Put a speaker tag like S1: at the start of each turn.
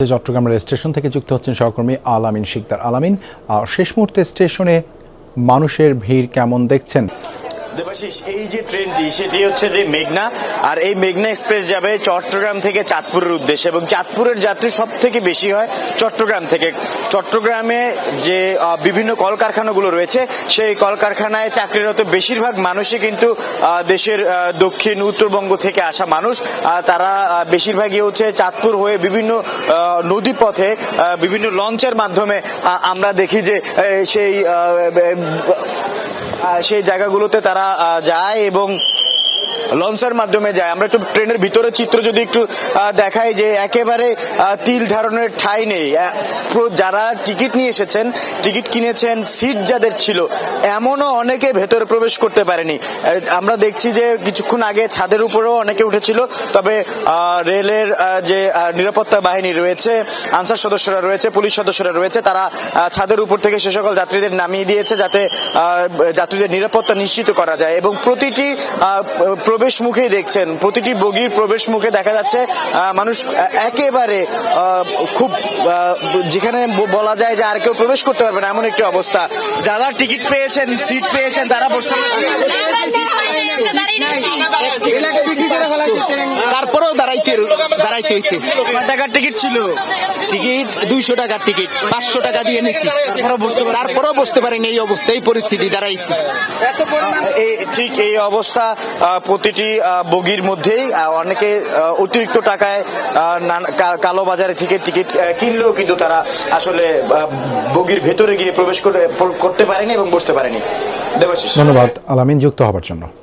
S1: Chittagong rail station থেকে যুক্ত হচ্ছেন সহকর্মী আলামিন শিকদার। আলামিন, শেষ মুহূর্তে স্টেশনে মানুষের ভিড় কেমন দেখছেন?
S2: দেবাশিস, এই যে ট্রেনটি সেটি হচ্ছে যে মেঘনা, আর এই মেঘনা এক্সপ্রেস যাবে চট্টগ্রাম থেকে চাঁদপুরের উদ্দেশ্যে, এবং চাঁদপুরের যাত্রী সব থেকে বেশি হয় চট্টগ্রাম থেকে। চট্টগ্রামে যে বিভিন্ন কলকারখানাগুলো রয়েছে সেই কলকারখানায় চাকরিরত বেশিরভাগ মানুষই কিন্তু দেশের দক্ষিণ উত্তরবঙ্গ থেকে আসা মানুষ। তারা বেশিরভাগই হচ্ছে চাঁদপুর হয়ে বিভিন্ন নদীপথে বিভিন্ন লঞ্চের মাধ্যমে আমরা দেখি যে সেই জায়গাগুলোতে তারা যায় এবং লঞ্চের মাধ্যমে যায়। আমরা একটু ট্রেনের ভিতরে চিত্র যদি একটু দেখাই, যে একেবারে তিল ধারণের ঠাঁই নেই। যারা টিকিট নিয়ে এসেছেন, টিকিট কিনেছেন, সিট যাদের ছিল, এমনও অনেকে ভেতরে প্রবেশ করতে পারেনি। আমরা দেখছি যে কিছুক্ষণ আগে ছাদের উপরেও অনেকে উঠেছিল, তবে রেলের যে নিরাপত্তা বাহিনী রয়েছে, আনসার সদস্যরা রয়েছে, পুলিশ সদস্যরা রয়েছে, তারা ছাদের উপর থেকে সে সকল যাত্রীদের নামিয়ে দিয়েছে যাতে যাত্রীদের নিরাপত্তা নিশ্চিত করা যায়। এবং প্রতিটি প্রবেশ মুখেই দেখছেন, প্রতিটি বগির প্রবেশ মুখে দেখা যাচ্ছে মানুষ একেবারে খুব, যেখানে বলা যায় যে আর কেউ প্রবেশ করতে পারবে না এমন একটি অবস্থা। যারা টিকিট পেয়েছেন, সিট পেয়েছেন, তারা বসতে
S3: তারপরেও দাঁড়াইতে হয়েছে।
S2: টাকার টিকিট ছিল,
S3: টিকিট 200 টাকার টিকিট 500 টাকা দিয়ে নিচ্ছি, তারপরেও বসতে পারেনি। এই অবস্থা, এই পরিস্থিতি দাঁড়াইছি।
S2: ঠিক এই অবস্থা প্রতিটি বগির মধ্যেই। অনেকে অতিরিক্ত টাকায় কালো বাজারে থেকে টিকিট কিনলেও কিন্তু তারা আসলে বগির ভেতরে গিয়ে প্রবেশ করতে পারেনি এবং বসতে পারেনি। দেবাশিস,
S1: ধন্যবাদ আলামিন যুক্ত হবার জন্য।